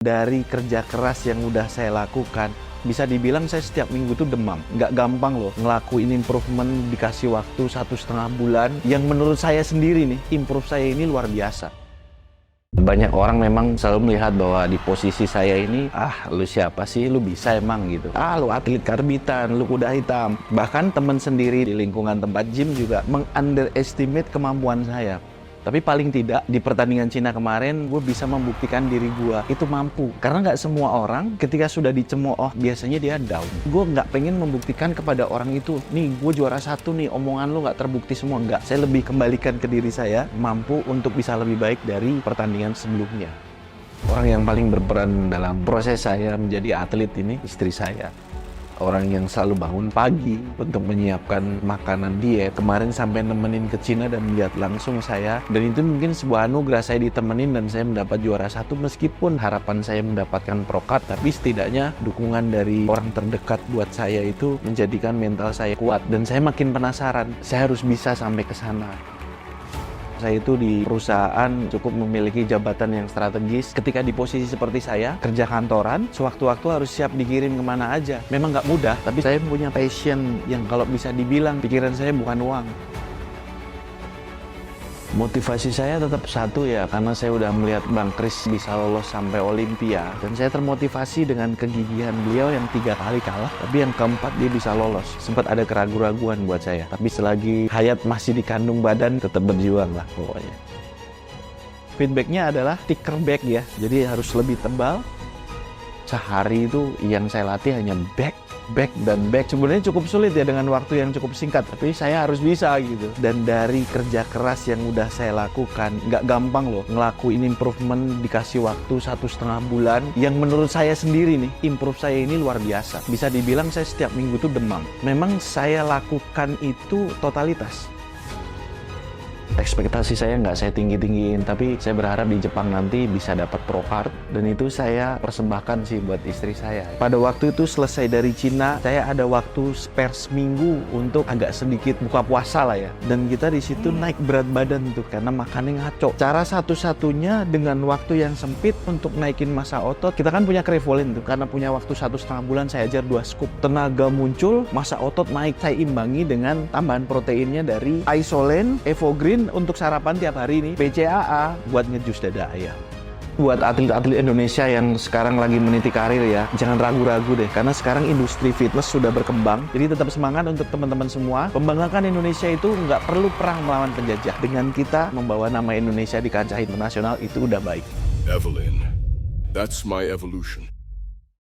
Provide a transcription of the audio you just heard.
Dari kerja keras yang udah saya lakukan, bisa dibilang saya setiap minggu tuh demam. Nggak gampang loh ngelakuin improvement dikasih waktu 1,5 bulan. Yang menurut saya sendiri nih, improve saya ini luar biasa. Banyak orang memang selalu melihat bahwa di posisi saya ini, lu siapa sih, lu bisa emang gitu. Lu atlet karbitan, lu kuda hitam. Bahkan teman sendiri di lingkungan tempat gym juga meng-underestimate kemampuan saya. Tapi paling tidak di pertandingan Cina kemarin, gue bisa membuktikan diri gue itu mampu. Karena nggak semua orang ketika sudah dicemooh, biasanya dia down. Gue nggak pengen membuktikan kepada orang itu, nih gue juara 1 nih, omongan lo nggak terbukti semua. Nggak, saya lebih kembalikan ke diri saya, mampu untuk bisa lebih baik dari pertandingan sebelumnya. Orang yang paling berperan dalam proses saya menjadi atlet ini, istri saya. Orang yang selalu bangun pagi untuk menyiapkan makanan diet. Kemarin sampai nemenin ke Cina dan lihat langsung saya. Dan itu mungkin sebuah anugerah, saya ditemenin dan saya mendapat juara 1. Meskipun harapan saya mendapatkan prokat, tapi setidaknya dukungan dari orang terdekat buat saya itu menjadikan mental saya kuat. Dan saya makin penasaran, saya harus bisa sampai ke sana. Saya itu di perusahaan cukup memiliki jabatan yang strategis. Ketika di posisi seperti saya, kerja kantoran, sewaktu-waktu harus siap dikirim kemana aja. Memang nggak mudah, tapi saya punya passion yang kalau bisa dibilang pikiran saya bukan uang. Motivasi saya tetap satu ya, karena saya udah melihat Bang Kris bisa lolos sampai Olympia. Dan saya termotivasi dengan kegigihan beliau yang 3 kali kalah, tapi yang keempat dia bisa lolos. Sempat ada keraguan-raguan buat saya, tapi selagi hayat masih di kandung badan, tetap berjuang lah pokoknya. Feedbacknya adalah thicker back ya, jadi harus lebih tebal. Sehari itu yang saya latih hanya back, dan back. Sebenarnya cukup sulit ya dengan waktu yang cukup singkat, tapi saya harus bisa gitu. Dan dari kerja keras yang udah saya lakukan, nggak gampang loh ngelakuin improvement dikasih waktu 1,5 bulan. Yang menurut saya sendiri nih, improve saya ini luar biasa. Bisa dibilang saya setiap minggu tuh demam. Memang saya lakukan itu totalitas. Ekspektasi saya nggak saya tinggi-tinggiin, tapi saya berharap di Jepang nanti bisa dapat pro card, dan itu saya persembahkan sih buat istri saya. Pada waktu itu selesai dari Cina, saya ada waktu spare seminggu untuk agak sedikit buka puasa lah ya. Dan kita di situ naik berat badan tuh karena makannya ngaco. Cara satu-satunya dengan waktu yang sempit untuk naikin massa otot, kita kan punya Crevolin tuh, karena punya waktu 1,5 bulan saya ajar 2 scoop. Tenaga muncul, massa otot naik. Saya imbangi dengan tambahan proteinnya dari Isolen, Evogreen untuk sarapan tiap hari ini, PCAA buat ngejus dada ayam. Buat atlet-atlet Indonesia yang sekarang lagi meniti karir ya, jangan ragu-ragu deh, karena sekarang industri fitness sudah berkembang. Jadi tetap semangat untuk teman-teman semua. Pembanggakan Indonesia itu nggak perlu perang melawan penjajah. Dengan kita membawa nama Indonesia di kancah internasional, itu udah baik. Evelyn, that's my evolution.